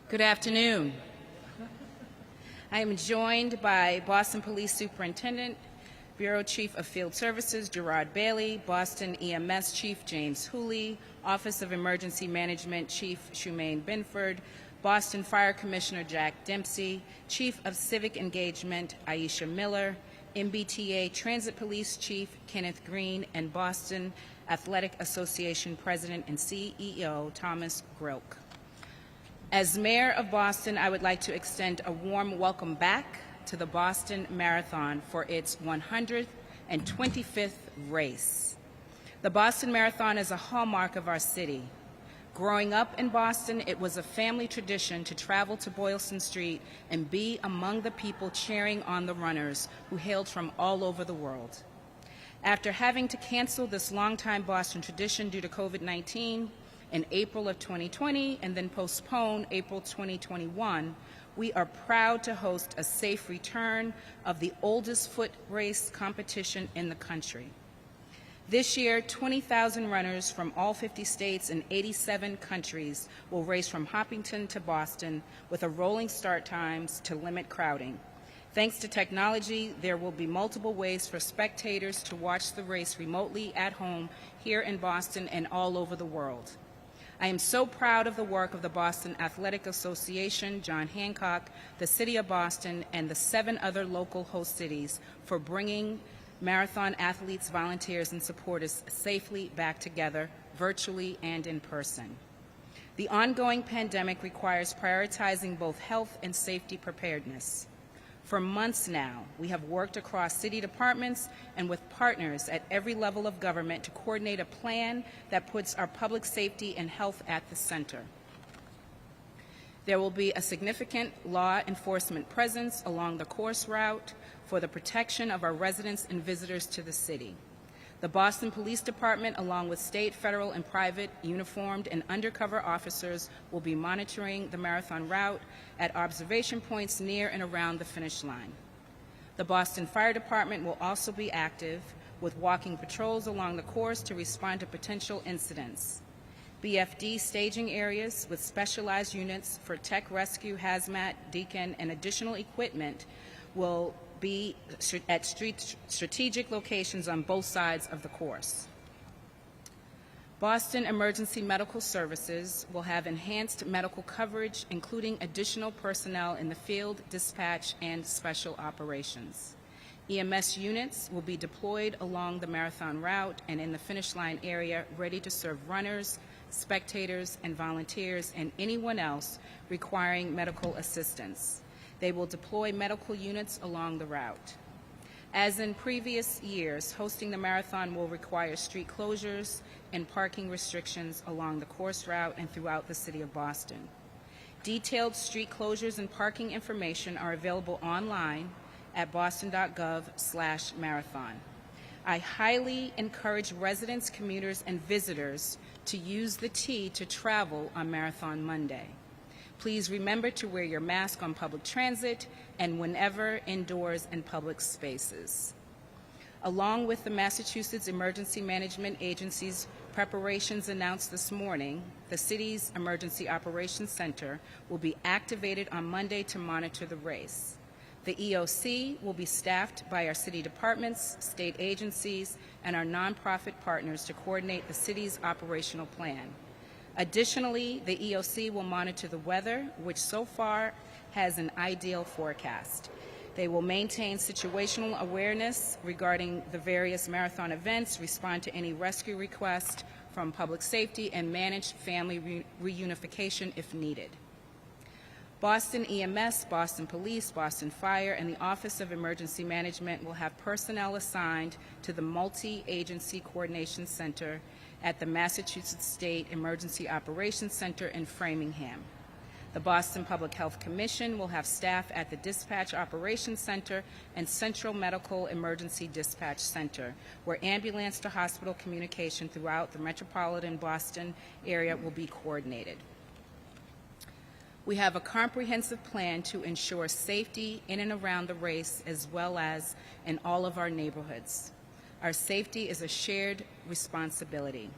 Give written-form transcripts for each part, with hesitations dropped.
Good afternoon. I am joined by Boston Police Superintendent, Bureau Chief of Field Services, Gerard Bailey, Boston EMS Chief, James Hooley, Office of Emergency Management Chief, Shumaine Binford, Boston Fire Commissioner, Jack Dempsey, Chief of Civic Engagement, Aisha Miller, MBTA Transit Police Chief, Kenneth Green, and Boston Athletic Association President and CEO, Thomas Grilk. As Mayor of Boston, I would like to extend a warm welcome back to the Boston Marathon for its 125th race. The Boston Marathon is a hallmark of our city. Growing up in Boston, it was a family tradition to travel to Boylston Street and be among the people cheering on the runners who hailed from all over the world. After having to cancel this longtime Boston tradition due to COVID-19, in April of 2020 and then postpone April 2021, we are proud to host a safe return of the oldest foot race competition in the country. This year, 20,000 runners from all 50 states and 87 countries will race from Hopkinton to Boston with a rolling start times to limit crowding. Thanks to technology, there will be multiple ways for spectators to watch the race remotely at home here in Boston and all over the world. I am so proud of the work of the Boston Athletic Association, John Hancock, the City of Boston, and the 7 other local host cities for bringing marathon athletes, volunteers, and supporters safely back together, virtually and in person. The ongoing pandemic requires prioritizing both health and safety preparedness. For months now, we have worked across city departments and with partners at every level of government to coordinate a plan that puts our public safety and health at the center. There will be a significant law enforcement presence along the course route for the protection of our residents and visitors to the city. The Boston Police Department, along with state, federal, and private uniformed and undercover officers, will be monitoring the marathon route at observation points near and around the finish line. The Boston Fire Department will also be active with walking patrols along the course to respond to potential incidents. BFD staging areas with specialized units for tech rescue, hazmat, deacon, and additional equipment will be at strategic locations on both sides of the course. Boston Emergency Medical Services will have enhanced medical coverage, including additional personnel in the field, dispatch, and special operations. EMS units will be deployed along the marathon route and in the finish line area, ready to serve runners, spectators, and volunteers, and anyone else requiring medical assistance. They will deploy medical units along the route. As in previous years, hosting the marathon will require street closures and parking restrictions along the course route and throughout the City of Boston. Detailed street closures and parking information are available online at boston.gov/marathon. I highly encourage residents, commuters, and visitors to use the T to travel on Marathon Monday. Please remember to wear your mask on public transit and whenever indoors in public spaces. Along with the Massachusetts Emergency Management Agency's preparations announced this morning, the city's Emergency Operations Center will be activated on Monday to monitor the race. The EOC will be staffed by our city departments, state agencies, and our nonprofit partners to coordinate the city's operational plan. Additionally, the EOC will monitor the weather, which so far has an ideal forecast. They will maintain situational awareness regarding the various marathon events, respond to any rescue requests from public safety, and manage family reunification if needed. Boston EMS, Boston Police, Boston Fire, and the Office of Emergency Management will have personnel assigned to the Multi-Agency Coordination Center at the Massachusetts State Emergency Operations Center in Framingham. The Boston Public Health Commission will have staff at the Dispatch Operations Center and Central Medical Emergency Dispatch Center, where ambulance to hospital communication throughout the metropolitan Boston area will be coordinated. We have a comprehensive plan to ensure safety in and around the race as well as in all of our neighborhoods. Our safety is a shared responsibility.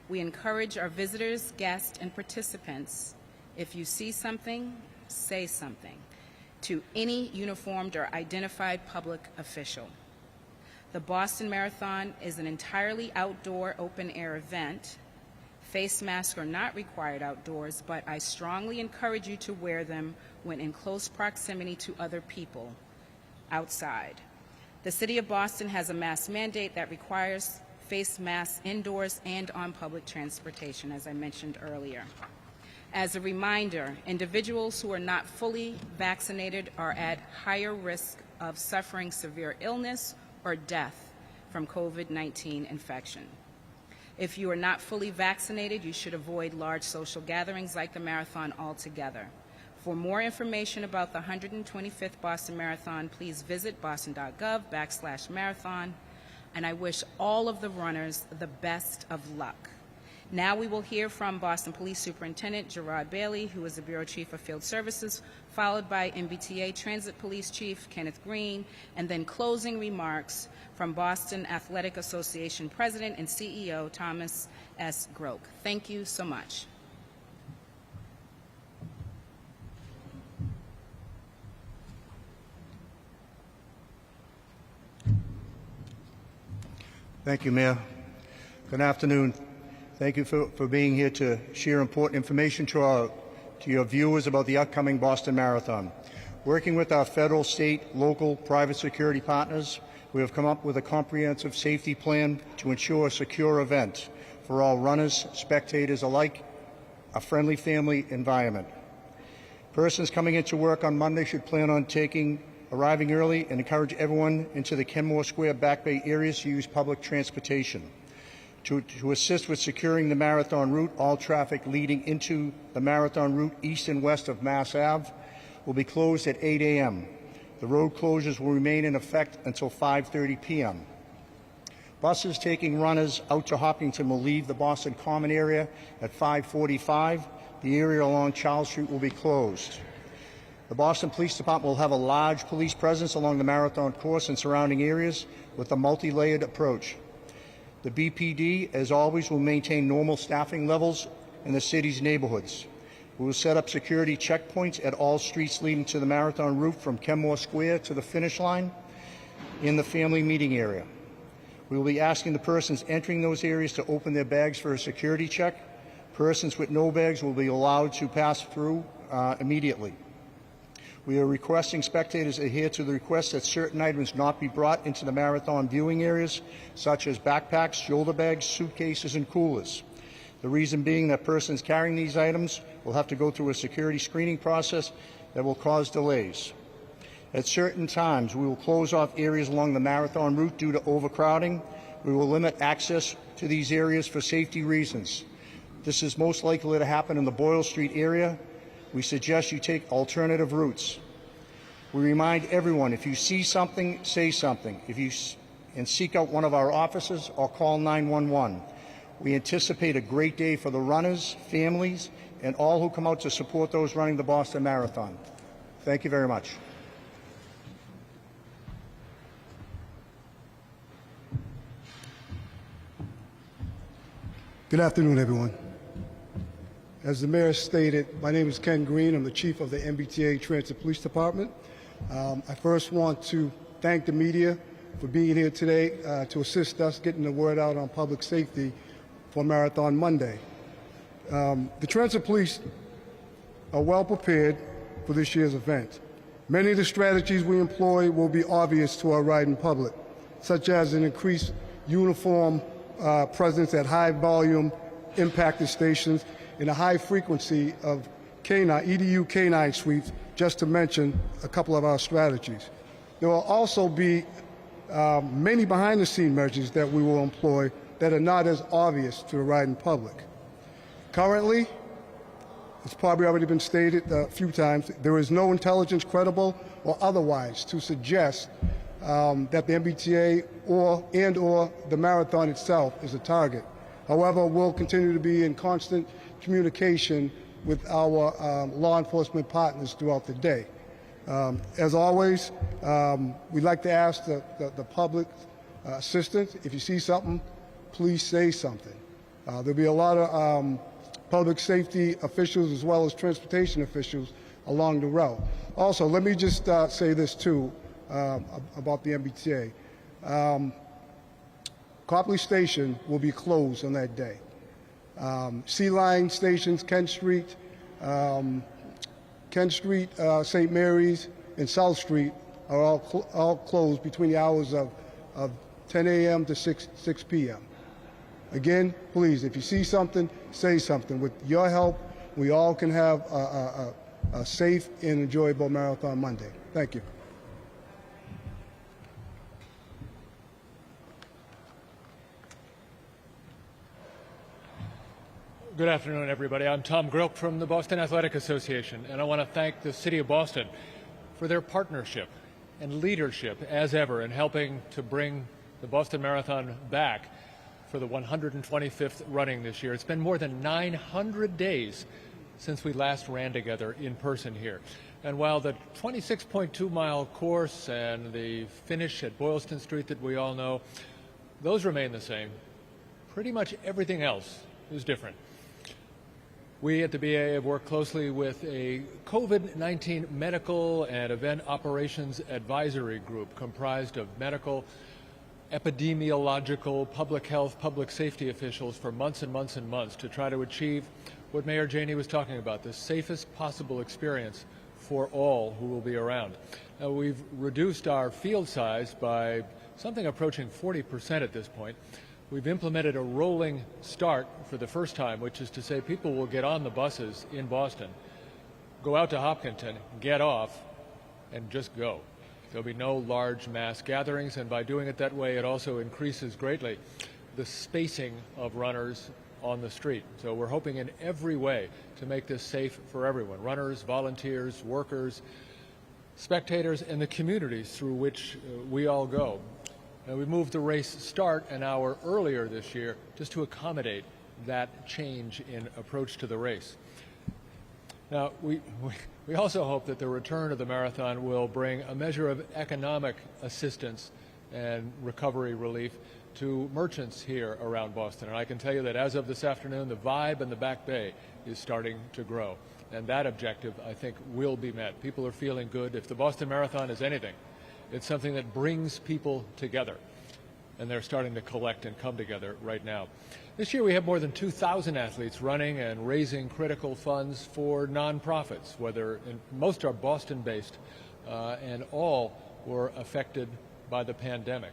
We encourage our visitors, guests, and participants, if you see something, say something, to any uniformed or identified public official. The Boston Marathon is an entirely outdoor open-air event. Face masks are not required outdoors, but I strongly encourage you to wear them when in close proximity to other people outside. The City of Boston has a mask mandate that requires face masks indoors and on public transportation, as I mentioned earlier. As a reminder, individuals who are not fully vaccinated are at higher risk of suffering severe illness or death from COVID-19 infection. If you are not fully vaccinated, you should avoid large social gatherings like the marathon altogether. For more information about the 125th Boston Marathon, please visit boston.gov/marathon, and I wish all of the runners the best of luck. Now we will hear from Boston Police Superintendent Gerard Bailey, who is the Bureau Chief of Field Services, followed by MBTA Transit Police Chief Kenneth Green, and then closing remarks from Boston Athletic Association President and CEO Thomas S. Grilk. Thank you so much. Thank you, Mayor. Good afternoon. Thank you for being here to share important information to your viewers about the upcoming Boston Marathon. Working with our federal, state, local, private security partners, we have come up with a comprehensive safety plan to ensure a secure event for all runners, spectators alike, a friendly family environment. Persons coming into work on Monday should plan on arriving early and encourage everyone into the Kenmore Square Back Bay areas to use public transportation. To assist with securing the marathon route, all traffic leading into the marathon route east and west of Mass Ave will be closed at 8 a.m. The road closures will remain in effect until 5:30 p.m. Buses taking runners out to Hopkinton will leave the Boston Common area at 5:45. The area along Charles Street will be closed. The Boston Police Department will have a large police presence along the marathon course and surrounding areas with a multi-layered approach. The BPD, as always, will maintain normal staffing levels in the city's neighborhoods. We will set up security checkpoints at all streets leading to the marathon route from Kenmore Square to the finish line in the family meeting area. We will be asking the persons entering those areas to open their bags for a security check. Persons with no bags will be allowed to pass through immediately. We are requesting spectators adhere to the request that certain items not be brought into the marathon viewing areas, such as backpacks, shoulder bags, suitcases, and coolers. The reason being that persons carrying these items will have to go through a security screening process that will cause delays. At certain times, we will close off areas along the marathon route due to overcrowding. We will limit access to these areas for safety reasons. This is most likely to happen in the Boyle Street area. We suggest you take alternative routes. We remind everyone, if you see something, say something. And seek out one of our officers or call 911. We anticipate a great day for the runners, families, and all who come out to support those running the Boston Marathon. Thank you very much. Good afternoon, everyone. As the mayor stated, my name is Ken Green. I'm the chief of the MBTA Transit Police Department. I first want to thank the media for being here today to assist us getting the word out on public safety for Marathon Monday. The Transit Police are well prepared for this year's event. Many of the strategies we employ will be obvious to our riding public, such as an increased uniform presence at high volume impacted stations and a high frequency of EDU canine sweeps, just to mention a couple of our strategies. There will also be many behind-the-scene measures that we will employ that are not as obvious to the riding public. Currently, It's probably already been stated a few times. There is no intelligence, credible or otherwise, to suggest that the MBTA or the marathon itself is a target. However, we'll continue to be in constant communication with our law enforcement partners throughout the day. As always, we'd like to ask the public assistance. If you see something, please say something. There'll be a lot of public safety officials as well as transportation officials along the route. Also, let me just say this too about the MBTA. Copley Station will be closed on that day. Sea Line stations, Kent Street, St. Mary's, and South Street are all closed between the hours of 10 a.m. to 6 p.m. Again, please, if you see something, say something. With your help, we all can have a safe and enjoyable Marathon Monday. Thank you. Good afternoon, everybody. I'm Tom Grilk from the Boston Athletic Association, and I want to thank the City of Boston for their partnership and leadership, as ever, in helping to bring the Boston Marathon back for the 125th running this year. It's been more than 900 days since we last ran together in person here. And while the 26.2-mile course and the finish at Boylston Street that we all know, those remain the same, pretty much everything else is different. We at the BAA have worked closely with a COVID-19 medical and event operations advisory group comprised of medical, epidemiological, public health, public safety officials for months and months and months to try to achieve what Mayor Janey was talking about, the safest possible experience for all who will be around. Now, we've reduced our field size by something approaching 40% at this point. We've implemented a rolling start for the first time, which is to say people will get on the buses in Boston, go out to Hopkinton, get off, and just go. There'll be no large mass gatherings, and by doing it that way, it also increases greatly the spacing of runners on the street. So we're hoping in every way to make this safe for everyone, runners, volunteers, workers, spectators, and the communities through which we all go. We moved the race start an hour earlier this year just to accommodate that change in approach to the race. Now, we also hope that the return of the marathon will bring a measure of economic assistance and recovery relief to merchants here around Boston. And I can tell you that as of this afternoon, the vibe in the Back Bay is starting to grow. And that objective, I think, will be met. People are feeling good. If the Boston Marathon is anything, it's something that brings people together, and they're starting to collect and come together right now. This year we have more than 2,000 athletes running and raising critical funds for nonprofits, most are Boston-based, and all were affected by the pandemic.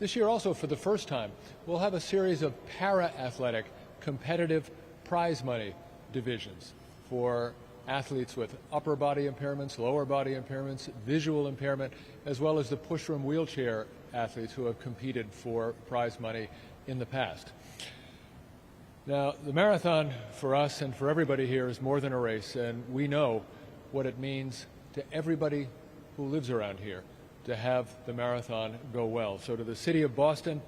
This year also, for the first time, we'll have a series of para-athletic competitive prize money divisions for athletes with upper body impairments, lower body impairments, visual impairment, as well as the pushroom wheelchair athletes who have competed for prize money in the past. Now, the marathon for us and for everybody here is more than a race, and we know what it means to everybody who lives around here to have the marathon go well. So to the City of Boston,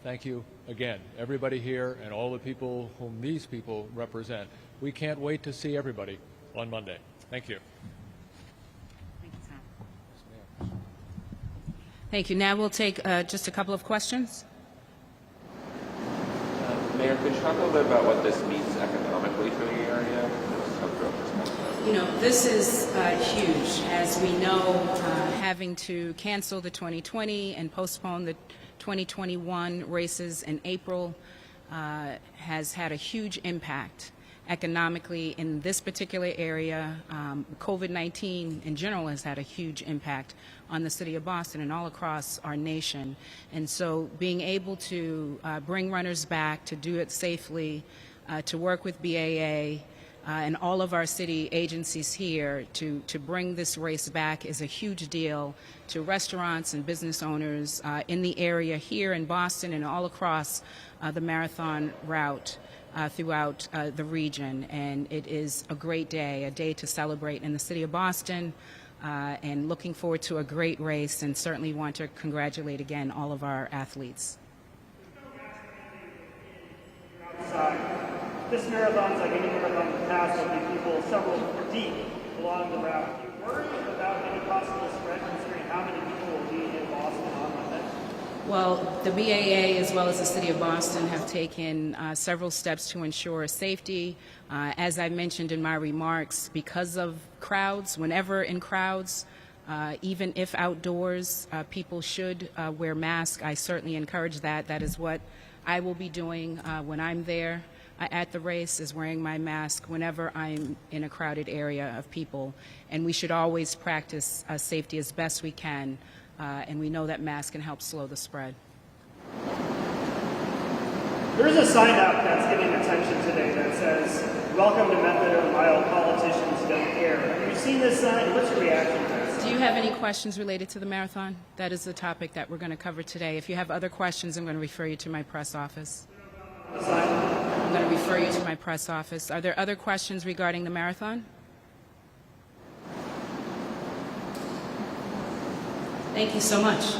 thank you again, everybody here and all the people whom these people represent. We can't wait to see everybody on Monday. Thank you. Thank you, Tom. Thank you. Now we'll take just a couple of questions. Mayor, could you talk a little bit about what this means economically for the area? You know, this is huge. As we know, having to cancel the 2020 and postpone the 2021 races in April has had a huge impact economically in this particular area. COVID-19 in general has had a huge impact on the City of Boston and all across our nation. And so being able to bring runners back, to do it safely, to work with BAA and all of our city agencies here to bring this race back is a huge deal to restaurants and business owners in the area here in Boston and all across the marathon route. throughout the region, and it is a great day, a day to celebrate in the city of Boston, and looking forward to a great race, and certainly want to congratulate again all of our athletes. This marathon's like any marathon in the past, there'll be people several deep along the route. Do you worry about any possible spread considering how many people will be in Boston on Monday? Well, the BAA as well as the City of Boston have taken several steps to ensure safety. As I mentioned in my remarks, because of crowds, whenever in crowds, even if outdoors, people should wear masks. I certainly encourage that. That is what I will be doing when I'm there at the race, is wearing my mask whenever I'm in a crowded area of people. And we should always practice safety as best we can. And we know that masks can help slow the spread. There's a sign up that's getting attention today that says, "Welcome to Method or Mile, politicians don't care." Have you seen this sign? What's your reaction to this? Do you have any questions related to the marathon? That is the topic that we're going to cover today. If you have other questions, I'm going to refer you to my press office. I'm going to refer you to my press office. Are there other questions regarding the marathon? Thank you so much.